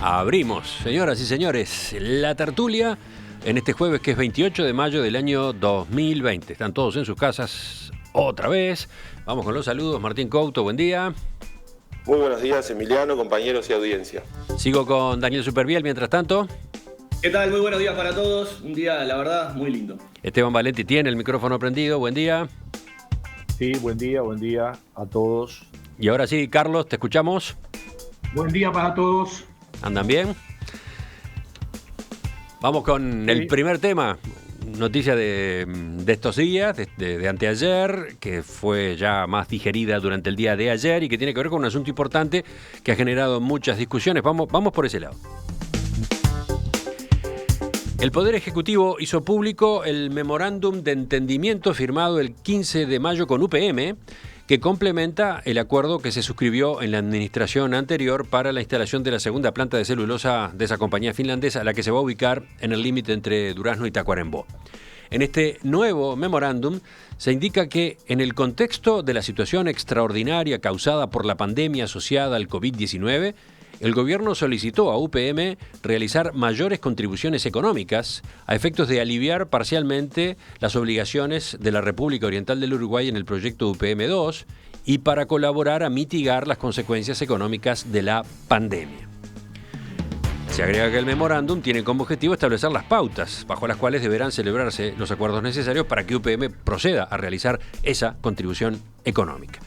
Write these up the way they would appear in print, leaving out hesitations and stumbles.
Abrimos, señoras y señores, la tertulia en este jueves que es 28 de mayo del año 2020. Están todos en sus casas otra vez. Vamos con los saludos. Martín Couto, buen día. Muy buenos días, Emiliano, compañeros y audiencia. Sigo con Daniel Superviel mientras tanto. ¿Qué tal? Muy buenos días para todos. Un día, la verdad, muy lindo. Esteban Valenti tiene el micrófono prendido. Buen día. Sí, buen día a todos. Y ahora sí, Carlos, te escuchamos. Buen día para todos. ¿Andan bien? Vamos con el primer tema. Noticia de estos días, de anteayer, que fue ya más digerida durante el día de ayer y que tiene que ver con un asunto importante que ha generado muchas discusiones. Vamos por ese lado. El Poder Ejecutivo hizo público el memorándum de entendimiento firmado el 15 de mayo con UPM, que complementa el acuerdo que se suscribió en la administración anterior para la instalación de la segunda planta de celulosa de esa compañía finlandesa, la que se va a ubicar en el límite entre Durazno y Tacuarembó. En este nuevo memorándum se indica que en el contexto de la situación extraordinaria causada por la pandemia asociada al COVID-19, el gobierno solicitó a UPM realizar mayores contribuciones económicas a efectos de aliviar parcialmente las obligaciones de la República Oriental del Uruguay en el proyecto UPM-2 y para colaborar a mitigar las consecuencias económicas de la pandemia. Se agrega que el memorándum tiene como objetivo establecer las pautas bajo las cuales deberán celebrarse los acuerdos necesarios para que UPM proceda a realizar esa contribución económica.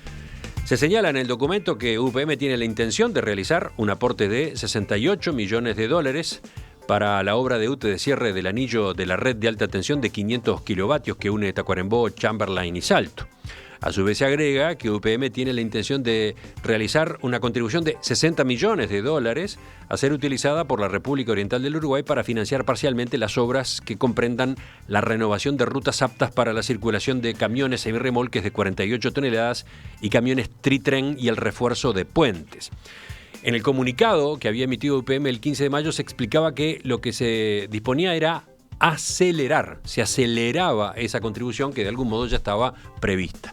Se señala en el documento que UPM tiene la intención de realizar un aporte de 68 millones de dólares para la obra de UTE de cierre del anillo de la red de alta tensión de 500 kilovatios que une Tacuarembó, Chamberlain y Salto. A su vez se agrega que UPM tiene la intención de realizar una contribución de 60 millones de dólares a ser utilizada por la República Oriental del Uruguay para financiar parcialmente las obras que comprendan la renovación de rutas aptas para la circulación de camiones semirremolques de 48 toneladas y camiones tritren y el refuerzo de puentes. En el comunicado que había emitido UPM el 15 de mayo se explicaba que lo que se disponía era se aceleraba esa contribución que de algún modo ya estaba prevista.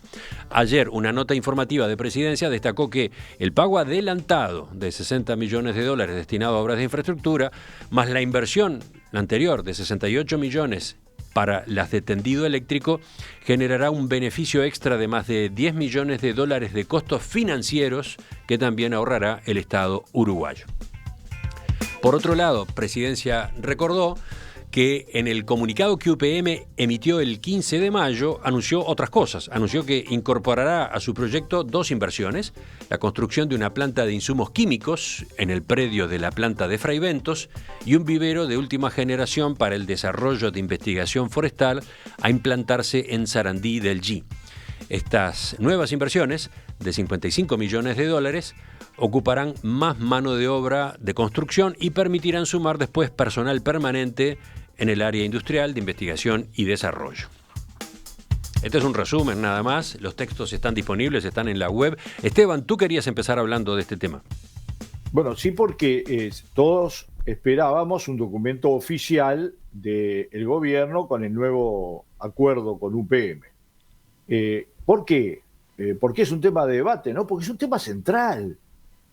Ayer, una nota informativa de Presidencia destacó que el pago adelantado de 60 millones de dólares destinado a obras de infraestructura, más la inversión anterior de 68 millones para las de tendido eléctrico, generará un beneficio extra de más de 10 millones de dólares de costos financieros que también ahorrará el Estado uruguayo. Por otro lado, Presidencia recordó que en el comunicado que UPM emitió el 15 de mayo anunció otras cosas. Anunció que incorporará a su proyecto dos inversiones: la construcción de una planta de insumos químicos en el predio de la planta de Fraiventos y un vivero de última generación para el desarrollo de investigación forestal a implantarse en Sarandí del G. Estas nuevas inversiones, de 55 millones de dólares, ocuparán más mano de obra de construcción y permitirán sumar después personal permanente en el área industrial de investigación y desarrollo. Este es un resumen nada más, los textos están disponibles, están en la web. Esteban, tú querías empezar hablando de este tema. Bueno, sí, porque todos esperábamos un documento oficial del gobierno con el nuevo acuerdo con UPM. ¿Por qué? Porque es un tema de debate, ¿no? Porque es un tema central.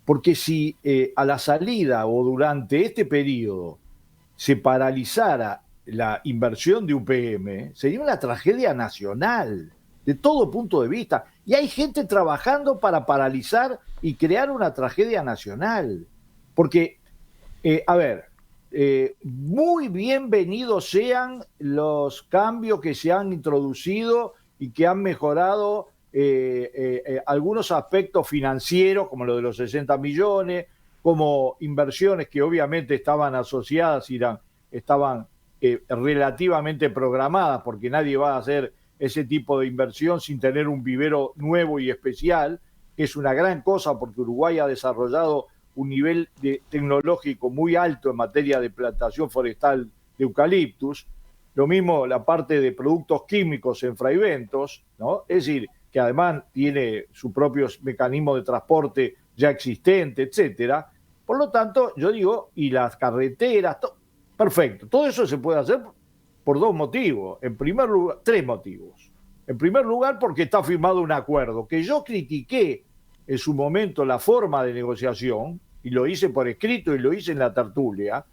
Porque si a la salida o durante este periodo se paralizara la inversión de UPM, sería una tragedia nacional, de todo punto de vista. Y hay gente trabajando para paralizar y crear una tragedia nacional. Porque, muy bienvenidos sean los cambios que se han introducido y que han mejorado algunos aspectos financieros, como lo de los 60 millones, como inversiones que obviamente estaban asociadas y estaban relativamente programadas, porque nadie va a hacer ese tipo de inversión sin tener un vivero nuevo y especial, que es una gran cosa porque Uruguay ha desarrollado un nivel tecnológico muy alto en materia de plantación forestal de eucaliptus. Lo mismo la parte de productos químicos en Fraiventos, ¿no? Es decir, que además tiene su propio mecanismo de transporte ya existente, etcétera. Por lo tanto, yo digo, y las carreteras, perfecto. Todo eso se puede hacer por dos motivos. En primer lugar, tres motivos. En primer lugar, porque está firmado un acuerdo, que yo critiqué en su momento la forma de negociación, y lo hice por escrito y lo hice en la tertulia,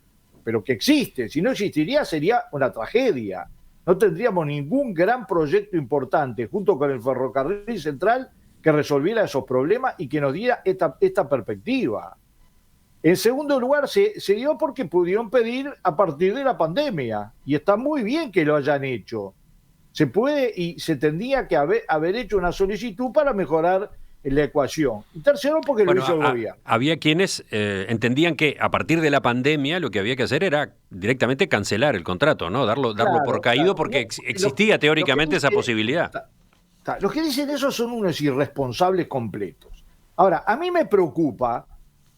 pero que existe. Si no existiría, sería una tragedia. No tendríamos ningún gran proyecto importante junto con el ferrocarril central que resolviera esos problemas y que nos diera esta perspectiva. En segundo lugar, se dio porque pudieron pedir a partir de la pandemia, y está muy bien que lo hayan hecho. Se puede y se tendría que haber hecho una solicitud para mejorar la ecuación. Y tercero, porque lo hizo el gobierno. Había quienes entendían que a partir de la pandemia lo que había que hacer era directamente cancelar el contrato, ¿no? Darlo por caído, porque existía teóricamente esa posibilidad. Los que dicen eso son unos irresponsables completos. Ahora, a mí me preocupa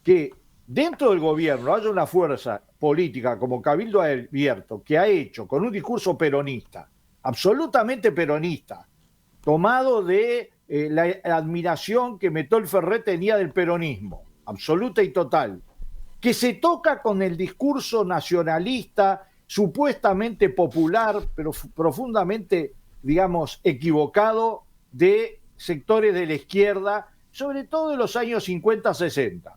que dentro del gobierno haya una fuerza política como Cabildo Abierto que ha hecho con un discurso peronista, absolutamente peronista, tomado de la admiración que Metol Ferré tenía del peronismo, absoluta y total, que se toca con el discurso nacionalista, supuestamente popular, pero profundamente, digamos, equivocado de sectores de la izquierda, sobre todo de los años 50-60.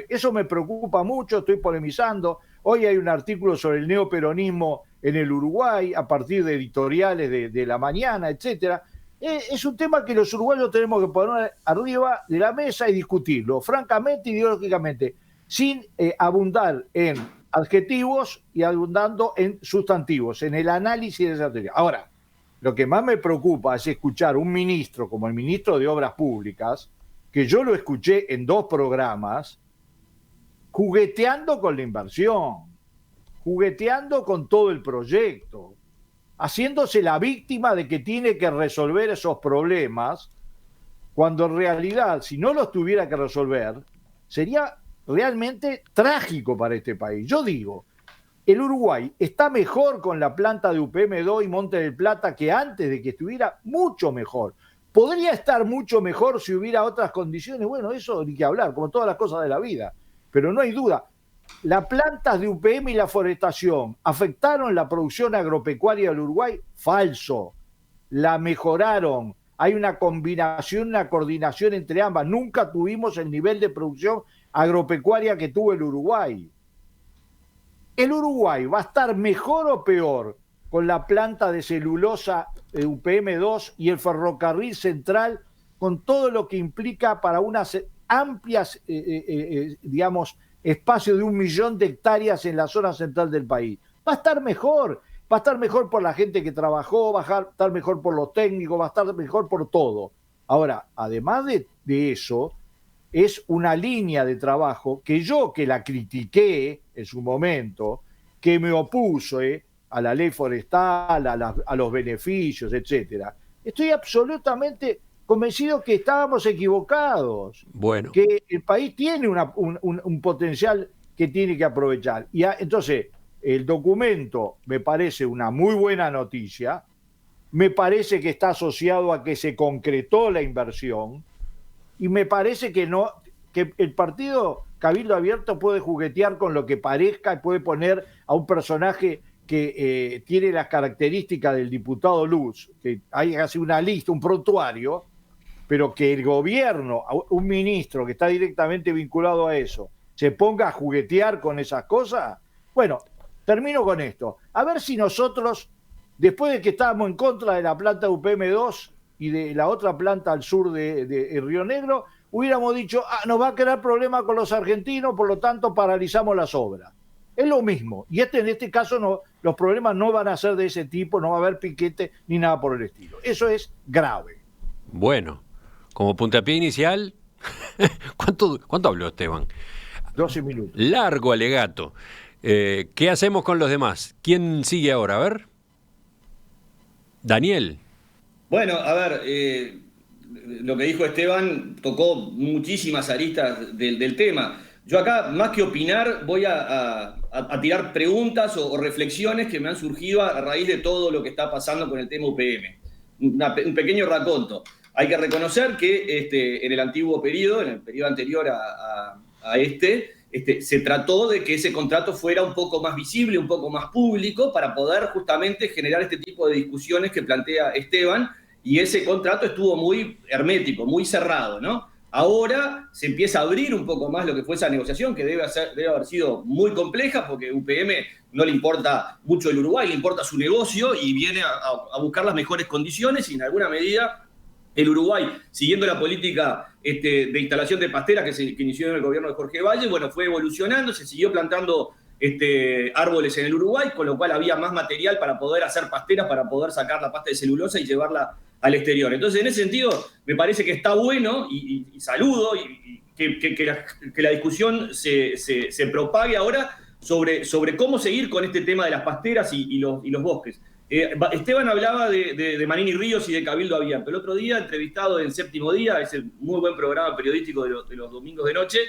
Eso me preocupa mucho, estoy polemizando. Hoy hay un artículo sobre el neoperonismo en el Uruguay, a partir de editoriales de La Mañana, etcétera. Es un tema que los uruguayos tenemos que poner arriba de la mesa y discutirlo, francamente, ideológicamente, sin abundar en adjetivos y abundando en sustantivos, en el análisis de esa teoría. Ahora, lo que más me preocupa es escuchar un ministro como el ministro de Obras Públicas, que yo lo escuché en 2 programas, jugueteando con la inversión, jugueteando con todo el proyecto, haciéndose la víctima de que tiene que resolver esos problemas, cuando en realidad, si no los tuviera que resolver, sería realmente trágico para este país. Yo digo, el Uruguay está mejor con la planta de UPM2 y Monte del Plata que antes de que estuviera, mucho mejor. Podría estar mucho mejor si hubiera otras condiciones. Bueno, eso ni que hablar, como todas las cosas de la vida. Pero no hay duda, las plantas de UPM y la forestación afectaron la producción agropecuaria del Uruguay. Falso. La mejoraron. Hay una combinación, una coordinación entre ambas. Nunca tuvimos el nivel de producción agropecuaria que tuvo el Uruguay. ¿El Uruguay va a estar mejor o peor con la planta de celulosa UPM2 y el ferrocarril central, con todo lo que implica para unas amplias, digamos, espacio de 1 millón de hectáreas en la zona central del país? Va a estar mejor por la gente que trabajó, va a estar mejor por los técnicos, va a estar mejor por todo. Ahora, además de eso, es una línea de trabajo que la critiqué en su momento, que me opuse a la ley forestal, a los beneficios, etcétera. Estoy absolutamente convencido que estábamos equivocados, bueno, que el país tiene un potencial que tiene que aprovechar. Y entonces, el documento me parece una muy buena noticia, me parece que está asociado a que se concretó la inversión, y me parece que el partido Cabildo Abierto puede juguetear con lo que parezca y puede poner a un personaje que tiene las características del diputado Luz, que hay así una lista, un prontuario, pero que el gobierno, un ministro que está directamente vinculado a eso, se ponga a juguetear con esas cosas. Bueno, termino con esto. A ver si nosotros, después de que estábamos en contra de la planta UPM2 y de la otra planta al sur de Río Negro, hubiéramos dicho, nos va a crear problemas con los argentinos, por lo tanto paralizamos las obras. Es lo mismo. Y en este caso los problemas no van a ser de ese tipo, no va a haber piquete ni nada por el estilo. Eso es grave. Bueno, como puntapié inicial, ¿cuánto habló Esteban? 12 minutos. Largo alegato. ¿Qué hacemos con los demás? ¿Quién sigue ahora? A ver. Daniel. Bueno, a ver, lo que dijo Esteban tocó muchísimas aristas del tema. Yo acá, más que opinar, voy a tirar preguntas o reflexiones que me han surgido a raíz de todo lo que está pasando con el tema UPM. Un pequeño raconto. Hay que reconocer que en el antiguo periodo, en el periodo anterior a se trató de que ese contrato fuera un poco más visible, un poco más público, para poder justamente generar este tipo de discusiones que plantea Esteban, y ese contrato estuvo muy hermético, muy cerrado, ¿no? Ahora se empieza a abrir un poco más lo que fue esa negociación, que debe haber sido muy compleja, porque UPM no le importa mucho el Uruguay, le importa su negocio y viene a buscar las mejores condiciones, y en alguna medida el Uruguay, siguiendo la política de instalación de pasteras que inició en el gobierno de Jorge Valle, bueno, fue evolucionando, se siguió plantando árboles en el Uruguay, con lo cual había más material para poder hacer pasteras, para poder sacar la pasta de celulosa y llevarla al exterior. Entonces, en ese sentido, me parece que está bueno y saludo que la discusión se propague ahora sobre cómo seguir con este tema de las pasteras y los bosques. Esteban hablaba de Manini Ríos y de Cabildo Abierto. El otro día, entrevistado en Séptimo Día, ese muy buen programa periodístico de los domingos de noche,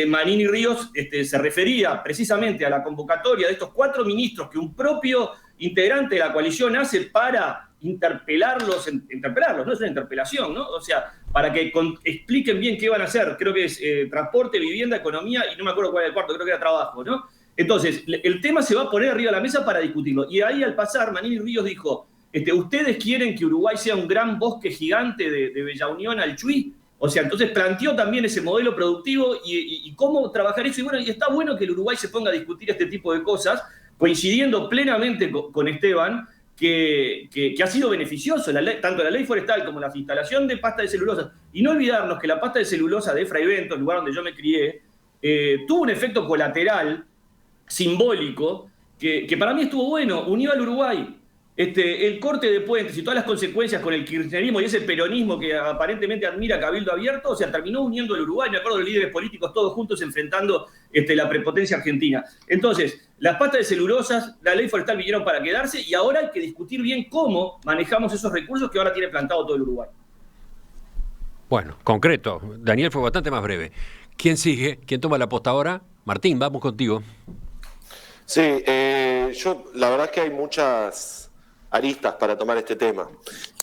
Manini Ríos se refería precisamente a la convocatoria de estos 4 ministros que un propio integrante de la coalición hace para interpelarlos, no es una interpelación, ¿no? O sea, para que expliquen bien qué van a hacer. Creo que es transporte, vivienda, economía, y no me acuerdo cuál era el cuarto, creo que era trabajo, ¿no? Entonces, el tema se va a poner arriba de la mesa para discutirlo. Y ahí, al pasar, Manini Ríos dijo, ¿ustedes quieren que Uruguay sea un gran bosque gigante de Bella Unión al Chuy? O sea, entonces planteó también ese modelo productivo y cómo trabajar eso. Y bueno, y está bueno que el Uruguay se ponga a discutir este tipo de cosas, coincidiendo plenamente con Esteban, que ha sido beneficioso, tanto la ley forestal como la instalación de pasta de celulosa. Y no olvidarnos que la pasta de celulosa de Fray Bento, el lugar donde yo me crié, tuvo un efecto colateral simbólico que para mí estuvo bueno, unió al Uruguay. El corte de puentes y todas las consecuencias con el kirchnerismo y ese peronismo que aparentemente admira Cabildo Abierto, o sea, terminó uniendo al Uruguay. Me acuerdo de los líderes políticos todos juntos enfrentando la prepotencia argentina. Entonces, las pastas de celulosas, la ley forestal vinieron para quedarse, y ahora hay que discutir bien cómo manejamos esos recursos que ahora tiene plantado todo el Uruguay. Bueno, concreto. Daniel fue bastante más breve. ¿Quién sigue? ¿Quién toma la posta ahora? Martín, vamos contigo. Sí, yo la verdad es que hay muchas aristas para tomar este tema.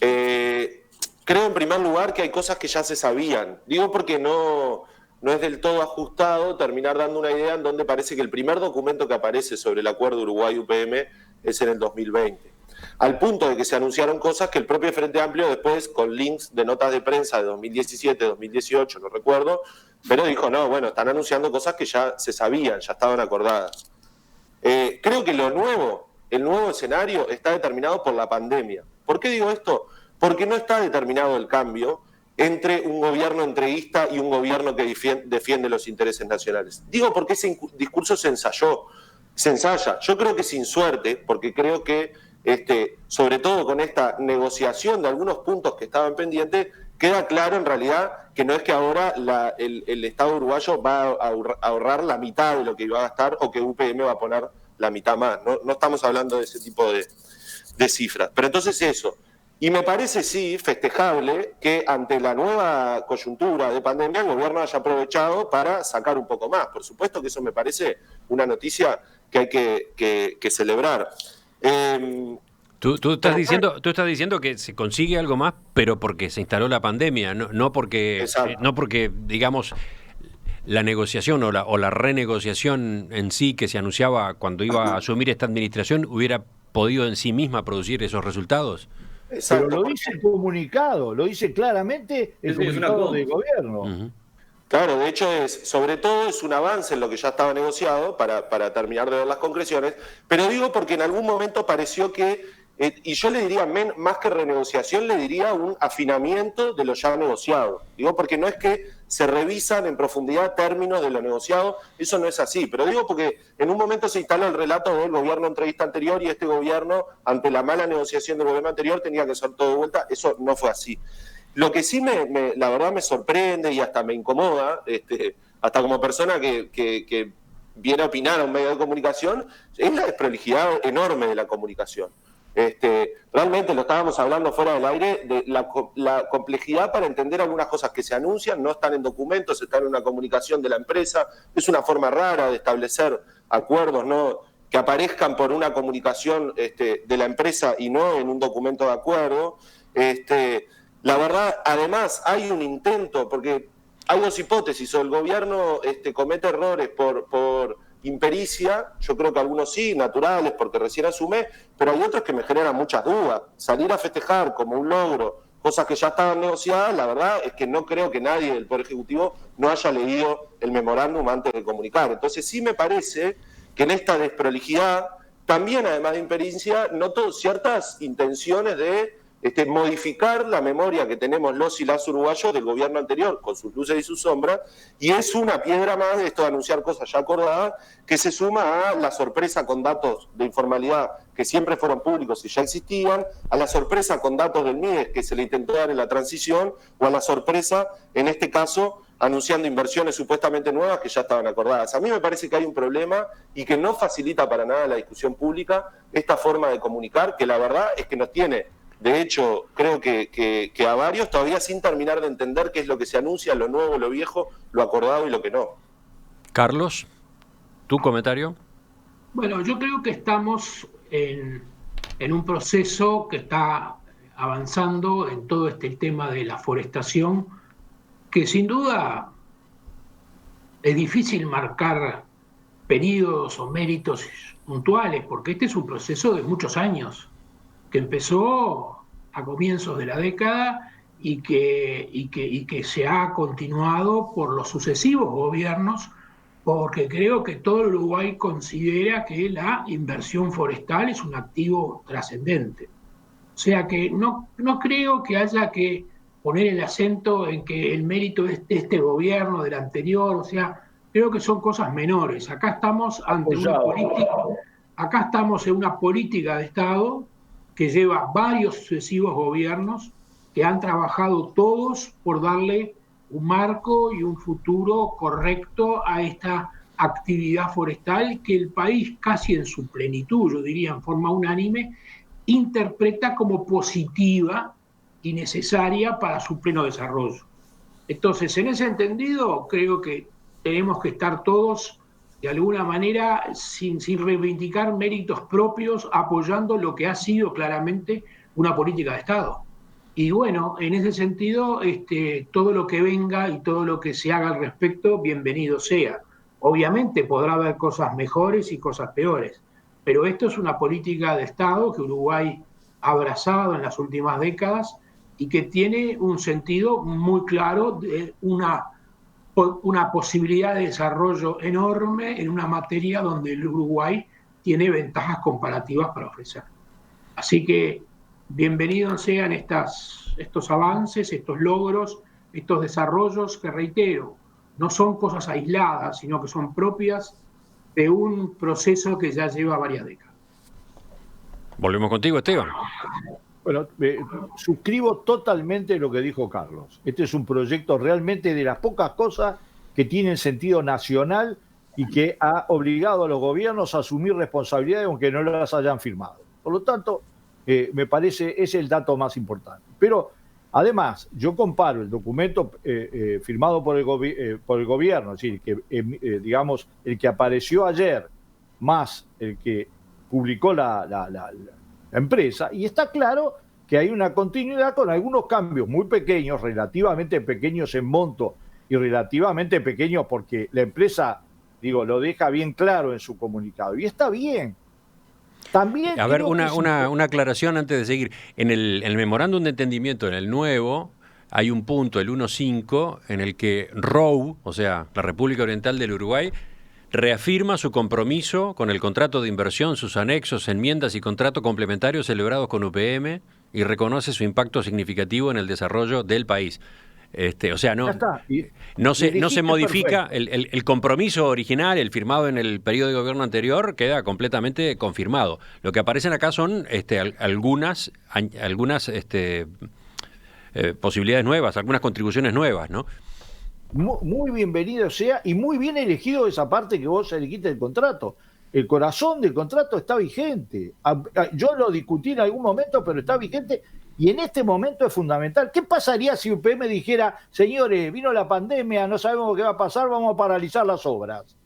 Creo en primer lugar que hay cosas que ya se sabían. Digo porque no es del todo ajustado terminar dando una idea en donde parece que el primer documento que aparece sobre el acuerdo Uruguay-UPM es en el 2020. Al punto de que se anunciaron cosas que el propio Frente Amplio después, con links de notas de prensa de 2017, 2018, no recuerdo, pero dijo, no, bueno, están anunciando cosas que ya se sabían, ya estaban acordadas. Creo que el nuevo escenario está determinado por la pandemia. ¿Por qué digo esto? Porque no está determinado el cambio entre un gobierno entreguista y un gobierno que defiende los intereses nacionales. Digo porque ese discurso se ensaya. Yo creo que sin suerte, porque creo que, sobre todo con esta negociación de algunos puntos que estaban pendientes, queda claro en realidad que no es que ahora el Estado uruguayo va a ahorrar la mitad de lo que iba a gastar o que UPM va a poner la mitad más. No estamos hablando de ese tipo de cifras. Pero entonces eso. Y me parece, sí, festejable que ante la nueva coyuntura de pandemia el gobierno haya aprovechado para sacar un poco más. Por supuesto que eso me parece una noticia que hay que celebrar. Tú estás diciendo que se consigue algo más, pero porque se instaló la pandemia, no porque digamos, la negociación o la renegociación en sí que se anunciaba cuando iba a asumir esta administración hubiera podido en sí misma producir esos resultados. Pero lo dice el comunicado, lo dice claramente el comunicado del gobierno. Uh-huh. Claro, de hecho sobre todo es un avance en lo que ya estaba negociado para terminar de ver las concreciones, pero digo porque en algún momento pareció que, y yo le diría más que renegociación, le diría un afinamiento de lo ya negociado. Digo porque no es que se revisan en profundidad términos de lo negociado, eso no es así, pero digo porque en un momento se instaló el relato del gobierno entreguista anterior y este gobierno, ante la mala negociación del gobierno anterior, tenía que hacer todo de vuelta. Eso no fue así. Lo que sí la verdad me sorprende y hasta me incomoda, hasta como persona que viene a opinar a un medio de comunicación, es la desprolijidad enorme de la comunicación. Realmente lo estábamos hablando fuera del aire, de la complejidad para entender algunas cosas que se anuncian, no están en documentos, están en una comunicación de la empresa. Es una forma rara de establecer acuerdos, ¿no?, que aparezcan por una comunicación de la empresa y no en un documento de acuerdo. La verdad, además, hay un intento, porque hay dos hipótesis: o el gobierno comete errores por impericia, yo creo que algunos sí, naturales, porque recién asume, pero hay otros que me generan muchas dudas. Salir a festejar como un logro, cosas que ya estaban negociadas. La verdad es que no creo que nadie del Poder Ejecutivo no haya leído el memorándum antes de comunicar. Entonces sí me parece que en esta desprolijidad, también además de impericia, noto ciertas intenciones de modificar la memoria que tenemos los y las uruguayos del gobierno anterior, con sus luces y sus sombras, y es una piedra más de esto de anunciar cosas ya acordadas, que se suma a la sorpresa con datos de informalidad que siempre fueron públicos y ya existían, a la sorpresa con datos del MIDES que se le intentó dar en la transición, o a la sorpresa, en este caso, anunciando inversiones supuestamente nuevas que ya estaban acordadas. A mí me parece que hay un problema y que no facilita para nada la discusión pública esta forma de comunicar, que la verdad es que nos tiene, de hecho, creo que a varios todavía sin terminar de entender qué es lo que se anuncia, lo nuevo, lo viejo, lo acordado y lo que no. Carlos, ¿tu comentario? Bueno, yo creo que estamos en un proceso que está avanzando en todo este tema de la forestación, que sin duda es difícil marcar periodos o méritos puntuales, porque este es un proceso de muchos años, que empezó a comienzos de la década y que se ha continuado por los sucesivos gobiernos, porque creo que todo el Uruguay considera que la inversión forestal es un activo trascendente. O sea que no creo que haya que poner el acento en que el mérito es de este gobierno, del anterior, o sea, creo que son cosas menores. Acá estamos ante una política, acá estamos en una política de Estado que lleva varios sucesivos gobiernos que han trabajado todos por darle un marco y un futuro correcto a esta actividad forestal que el país casi en su plenitud, yo diría en forma unánime, interpreta como positiva y necesaria para su pleno desarrollo. Entonces, en ese entendido, creo que tenemos que estar todos de alguna manera, sin reivindicar méritos propios, apoyando lo que ha sido claramente una política de Estado. Y bueno, en ese sentido, todo lo que venga y todo lo que se haga al respecto, bienvenido sea. Obviamente podrá haber cosas mejores y cosas peores, pero esto es una política de Estado que Uruguay ha abrazado en las últimas décadas y que tiene un sentido muy claro de una posibilidad de desarrollo enorme en una materia donde el Uruguay tiene ventajas comparativas para ofrecer. Así que bienvenidos sean estos avances, estos logros, estos desarrollos que, reitero, no son cosas aisladas, sino que son propias de un proceso que ya lleva varias décadas. Volvemos contigo, Esteban. Bueno, suscribo totalmente lo que dijo Carlos. Este es un proyecto realmente de las pocas cosas que tienen sentido nacional y que ha obligado a los gobiernos a asumir responsabilidades aunque no las hayan firmado. Por lo tanto, me parece ese es el dato más importante. Pero además, yo comparo el documento firmado por el gobierno, es decir, que, digamos, el que apareció ayer, más el que publicó la empresa, y está claro que hay una continuidad con algunos cambios muy pequeños, relativamente pequeños en monto y relativamente pequeños porque la empresa, lo deja bien claro en su comunicado, y está bien. También a ver, una aclaración antes de seguir. En el memorándum de entendimiento, en el nuevo, hay un punto, el 1.5, en el que ROU, o sea, la República Oriental del Uruguay, reafirma su compromiso con el contrato de inversión, sus anexos, enmiendas y contratos complementarios celebrados con UPM y reconoce su impacto significativo en el desarrollo del país. O sea, no se modifica el compromiso original, el firmado en el periodo de gobierno anterior, queda completamente confirmado. Lo que aparecen acá son algunas posibilidades nuevas, algunas contribuciones nuevas, ¿no? Muy bienvenido sea y muy bien elegido esa parte que vos elegiste del contrato. El corazón del contrato está vigente. Yo lo discutí en algún momento, pero está vigente y en este momento es fundamental. ¿Qué pasaría si UPM dijera, señores, vino la pandemia, no sabemos qué va a pasar, vamos a paralizar las obras?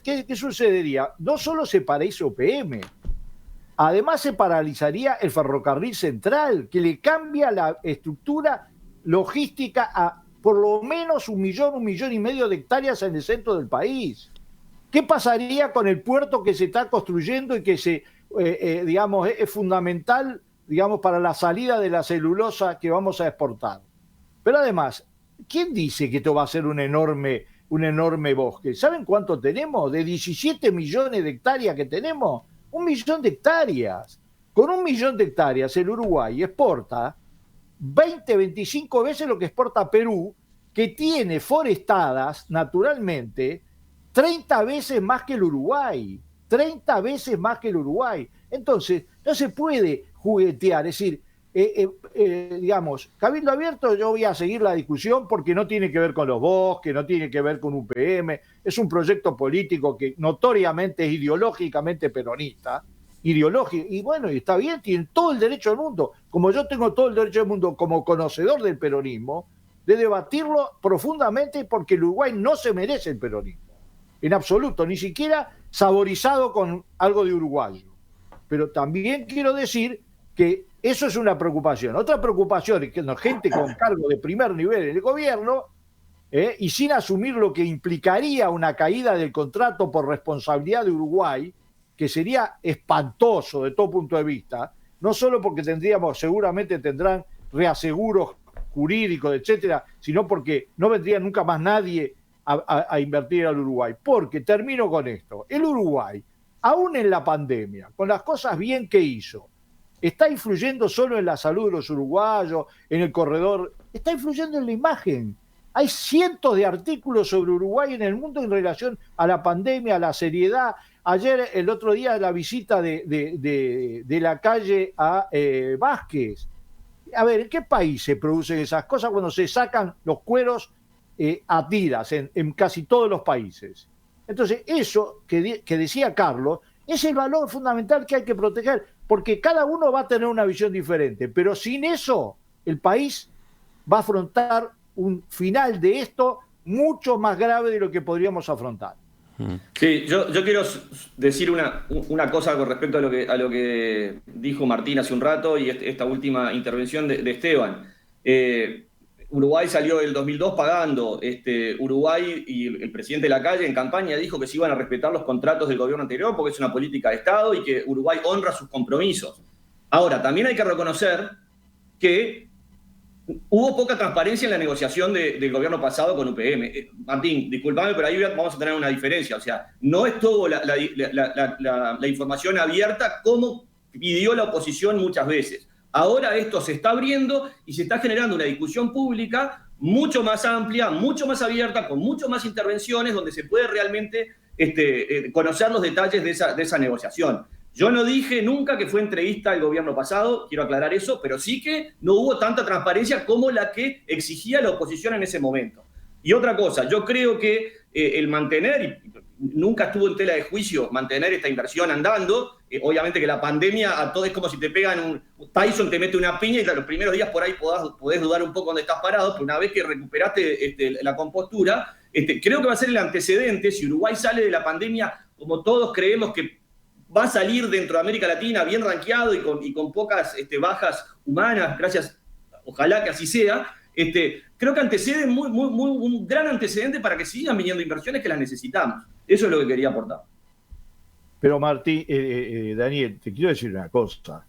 ¿Qué sucedería? No solo se paraliza UPM, además se paralizaría el ferrocarril central, que le cambia la estructura logística a por lo menos 1 millón y medio de hectáreas en el centro del país. ¿Qué pasaría con el puerto que se está construyendo y que es fundamental digamos, para la salida de la celulosa que vamos a exportar. Pero además, ¿quién dice que esto va a ser un enorme bosque? ¿Saben cuánto tenemos? De 17 millones de hectáreas que tenemos, 1 millón de hectáreas. Con 1 millón de hectáreas el Uruguay exporta 20, 25 veces lo que exporta Perú, que tiene forestadas naturalmente 30 veces más que el Uruguay. 30 veces más que el Uruguay. Entonces, no se puede juguetear. Es decir, digamos, Cabildo Abierto, yo voy a seguir la discusión porque no tiene que ver con los bosques, no tiene que ver con UPM, es un proyecto político que notoriamente es ideológicamente peronista, ideológico, y bueno, y está bien, tienen todo el derecho del mundo, como yo tengo todo el derecho del mundo como conocedor del peronismo, de debatirlo profundamente porque el Uruguay no se merece el peronismo, en absoluto, ni siquiera saborizado con algo de uruguayo. Pero también quiero decir que eso es una preocupación. Otra preocupación es que gente con cargo de primer nivel en el gobierno y sin asumir lo que implicaría una caída del contrato por responsabilidad de Uruguay, que sería espantoso de todo punto de vista, no solo porque seguramente tendrán reaseguros jurídicos, etcétera, sino porque no vendría nunca más nadie a invertir al Uruguay. Porque, termino con esto, el Uruguay, aún en la pandemia, con las cosas bien que hizo, está influyendo solo en la salud de los uruguayos, en el corredor, está influyendo en la imagen. Hay cientos de artículos sobre Uruguay en el mundo en relación a la pandemia, a la seriedad. Ayer, el otro día, la visita de la calle a Vázquez. A ver, ¿en qué país se producen esas cosas cuando se sacan los cueros a tiras en casi todos los países? Entonces, eso que decía Carlos es el valor fundamental que hay que proteger, porque cada uno va a tener una visión diferente, pero sin eso el país va a afrontar un final de esto mucho más grave de lo que podríamos afrontar. Sí, yo quiero decir una cosa con respecto a lo que dijo Martín hace un rato y esta última intervención de Esteban. Uruguay salió del 2002 pagando. Uruguay y el presidente Lacalle en campaña dijo que se iban a respetar los contratos del gobierno anterior porque es una política de Estado y que Uruguay honra sus compromisos. Ahora, también hay que reconocer que hubo poca transparencia en la negociación del gobierno pasado con UPM. Martín, discúlpame, pero ahí vamos a tener una diferencia. O sea, no es todo la información abierta como pidió la oposición muchas veces. Ahora esto se está abriendo y se está generando una discusión pública mucho más amplia, mucho más abierta, con mucho más intervenciones, donde se puede realmente conocer los detalles de esa negociación. Yo no dije nunca que fue entrevista al gobierno pasado, quiero aclarar eso, pero sí que no hubo tanta transparencia como la que exigía la oposición en ese momento. Y otra cosa, yo creo que el mantener, nunca estuvo en tela de juicio mantener esta inversión andando, obviamente que la pandemia a todo es como si te pegan Tyson te mete una piña y los primeros días por ahí podés dudar un poco dónde estás parado, pero una vez que recuperaste la compostura, creo que va a ser el antecedente, si Uruguay sale de la pandemia, como todos creemos que va a salir dentro de América Latina bien rankeado y con pocas bajas humanas, gracias, ojalá que así sea. Creo que antecede un gran antecedente para que sigan viniendo inversiones que las necesitamos. Eso es lo que quería aportar. Pero Martín, Daniel, te quiero decir una cosa.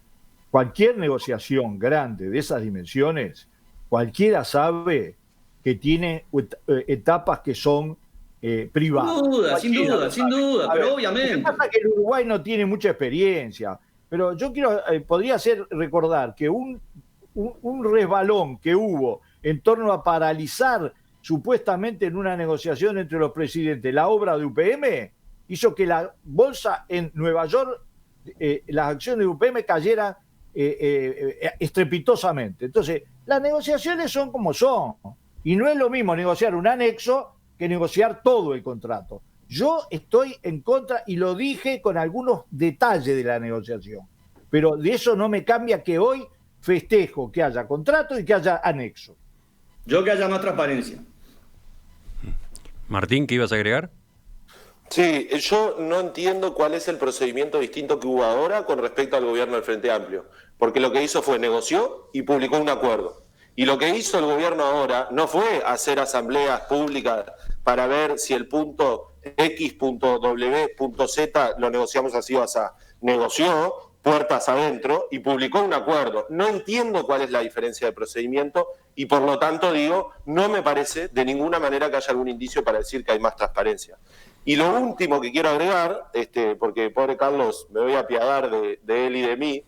Cualquier negociación grande de esas dimensiones, cualquiera sabe que tiene etapas que son privadas. Sin duda, pero obviamente. Lo que pasa es que el Uruguay no tiene mucha experiencia, pero yo podría recordar que un resbalón que hubo en torno a paralizar supuestamente en una negociación entre los presidentes la obra de UPM, hizo que la bolsa en Nueva York, las acciones de UPM cayeran estrepitosamente. Entonces, las negociaciones son como son, y no es lo mismo negociar un anexo que negociar todo el contrato. Yo estoy en contra, y lo dije con algunos detalles de la negociación, pero de eso no me cambia que hoy festejo que haya contrato y que haya anexo. Yo que haya más transparencia. Martín, ¿qué ibas a agregar? Sí, yo no entiendo cuál es el procedimiento distinto que hubo ahora con respecto al gobierno del Frente Amplio, porque lo que hizo fue negoció y publicó un acuerdo. Y lo que hizo el gobierno ahora no fue hacer asambleas públicas para ver si el punto X, punto W, punto Z lo negociamos así o así. Negoció, puertas adentro y publicó un acuerdo. No entiendo cuál es la diferencia de procedimiento y por lo tanto digo, no me parece de ninguna manera que haya algún indicio para decir que hay más transparencia. Y lo último que quiero agregar, porque pobre Carlos, me voy a apiadar de él y de mí,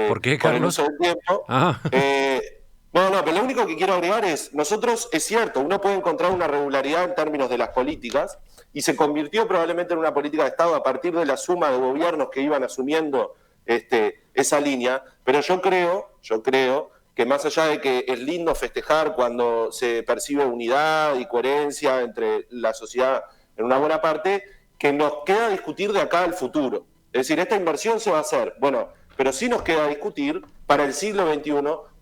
¿por qué, Carlos? Por el uso del tiempo. Pero lo único que quiero agregar es, nosotros, es cierto, uno puede encontrar una regularidad en términos de las políticas, y se convirtió probablemente en una política de Estado a partir de la suma de gobiernos que iban asumiendo esa línea, pero yo creo que más allá de que es lindo festejar cuando se percibe unidad y coherencia entre la sociedad en una buena parte, que nos queda discutir de acá al futuro. Es decir, esta inversión se va a hacer, bueno, pero sí nos queda discutir para el siglo XXI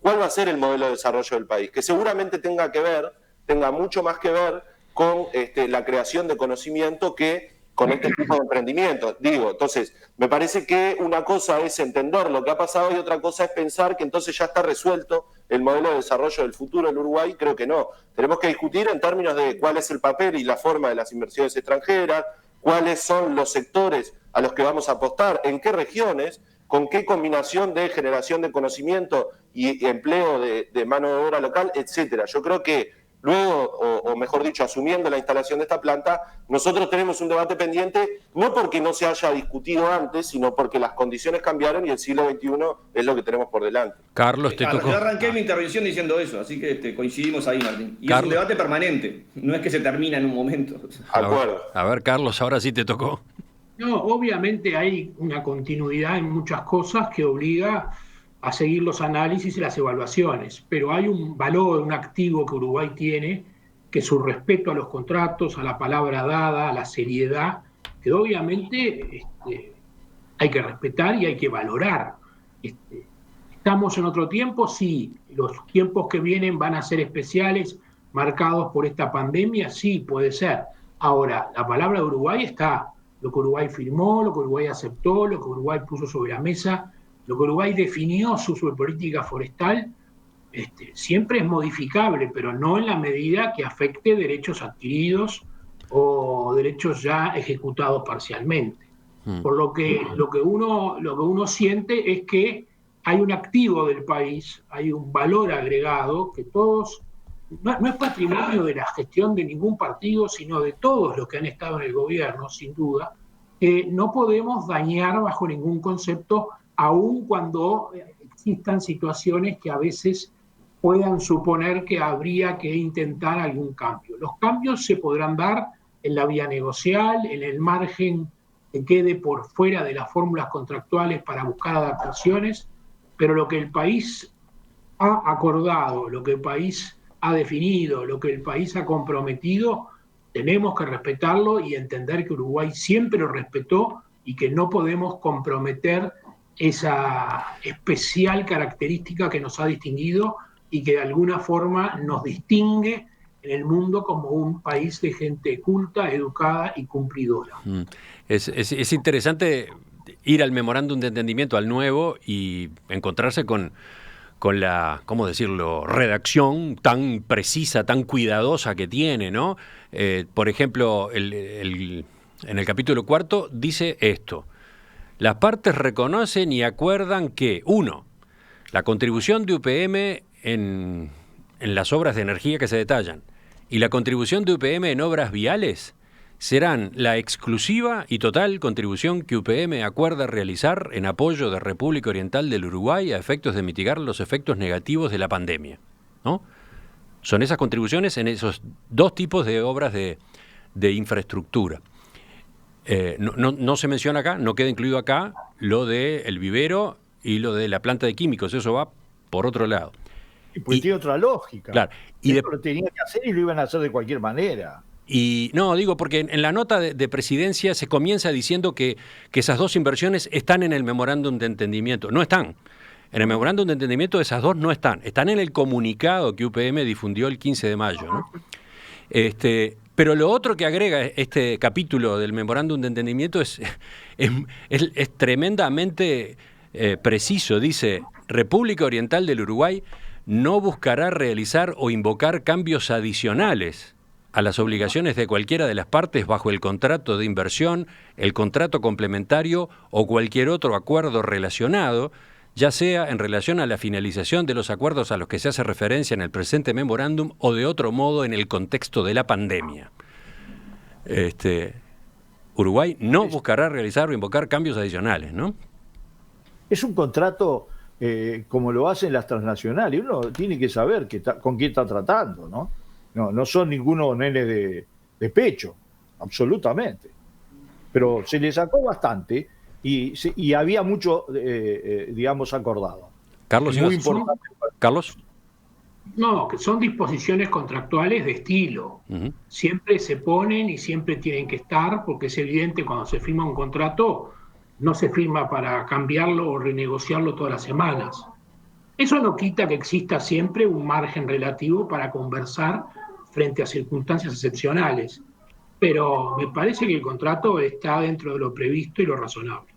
cuál va a ser el modelo de desarrollo del país, que seguramente tenga mucho más que ver con la creación de conocimiento que con este tipo de emprendimiento. Entonces, me parece que una cosa es entender lo que ha pasado y otra cosa es pensar que entonces ya está resuelto el modelo de desarrollo del futuro en Uruguay. Creo que no. Tenemos que discutir en términos de cuál es el papel y la forma de las inversiones extranjeras, cuáles son los sectores a los que vamos a apostar, en qué regiones, con qué combinación de generación de conocimiento y empleo de mano de obra local, etcétera. Yo creo que luego, o mejor dicho, asumiendo la instalación de esta planta, nosotros tenemos un debate pendiente, no porque no se haya discutido antes, sino porque las condiciones cambiaron y el siglo XXI es lo que tenemos por delante. Carlos, te tocó. Yo arranqué mi intervención diciendo eso, así que coincidimos ahí, Martín. Y Carlos, es un debate permanente, no es que se termina en un momento. A ver, Carlos, ahora sí te tocó. No, obviamente hay una continuidad en muchas cosas que obliga a seguir los análisis y las evaluaciones, pero hay un valor, un activo que Uruguay tiene, que es su respeto a los contratos, a la palabra dada, a la seriedad, que obviamente hay que respetar y hay que valorar. ¿Estamos en otro tiempo? Sí. ¿Los tiempos que vienen van a ser especiales, marcados por esta pandemia? Sí, puede ser. Ahora, la palabra de Uruguay está, lo que Uruguay firmó, lo que Uruguay aceptó, lo que Uruguay puso sobre la mesa, lo que Uruguay definió su política forestal, siempre es modificable, pero no en la medida que afecte derechos adquiridos o derechos ya ejecutados parcialmente. Por lo que uno siente es que hay un activo del país, hay un valor agregado que todos, no es patrimonio de la gestión de ningún partido, sino de todos los que han estado en el gobierno, sin duda, que no podemos dañar bajo ningún concepto, aun cuando existan situaciones que a veces puedan suponer que habría que intentar algún cambio. Los cambios se podrán dar en la vía negocial, en el margen que quede por fuera de las fórmulas contractuales para buscar adaptaciones, pero lo que el país ha acordado, lo que el país ha definido, lo que el país ha comprometido, tenemos que respetarlo y entender que Uruguay siempre lo respetó y que no podemos comprometer esa especial característica que nos ha distinguido y que de alguna forma nos distingue en el mundo como un país de gente culta, educada y cumplidora. Es interesante ir al memorándum de entendimiento, al nuevo, y encontrarse con la, ¿cómo decirlo?, redacción tan precisa, tan cuidadosa que tiene, ¿no? Por ejemplo, en el capítulo 4 dice esto: las partes reconocen y acuerdan que, 1, la contribución de UPM en las obras de energía que se detallan y la contribución de UPM en obras viales serán la exclusiva y total contribución que UPM acuerda realizar en apoyo de República Oriental del Uruguay a efectos de mitigar los efectos negativos de la pandemia, ¿no? Son esas contribuciones en esos dos tipos de obras de infraestructura. No se menciona acá, no queda incluido acá lo del vivero y lo de la planta de químicos, eso va por otro lado. Pues tiene otra lógica. Claro. Eso lo tenían que hacer y lo iban a hacer de cualquier manera. Y no, digo, porque en la nota de presidencia se comienza diciendo que esas dos inversiones están en el memorándum de entendimiento. No están. En el memorándum de entendimiento esas dos no están. Están en el comunicado que UPM difundió el 15 de mayo, ¿no? Pero lo otro que agrega este capítulo del memorándum de entendimiento es tremendamente preciso. Dice: República Oriental del Uruguay no buscará realizar o invocar cambios adicionales a las obligaciones de cualquiera de las partes bajo el contrato de inversión, el contrato complementario o cualquier otro acuerdo relacionado, ya sea en relación a la finalización de los acuerdos a los que se hace referencia en el presente memorándum o de otro modo en el contexto de la pandemia. Uruguay no buscará realizar o invocar cambios adicionales, ¿no? Es un contrato como lo hacen las transnacionales. Uno tiene que saber con quién está tratando, ¿no? No son ningunos nenes de pecho, absolutamente. Pero se le sacó bastante y había mucho, digamos, acordado. Carlos, muy importante. Carlos. No, que son disposiciones contractuales de estilo. Siempre se ponen y siempre tienen que estar, porque es evidente cuando se firma un contrato, no se firma para cambiarlo o renegociarlo todas las semanas. Eso no quita que exista siempre un margen relativo para conversar frente a circunstancias excepcionales, pero me parece que el contrato está dentro de lo previsto y lo razonable.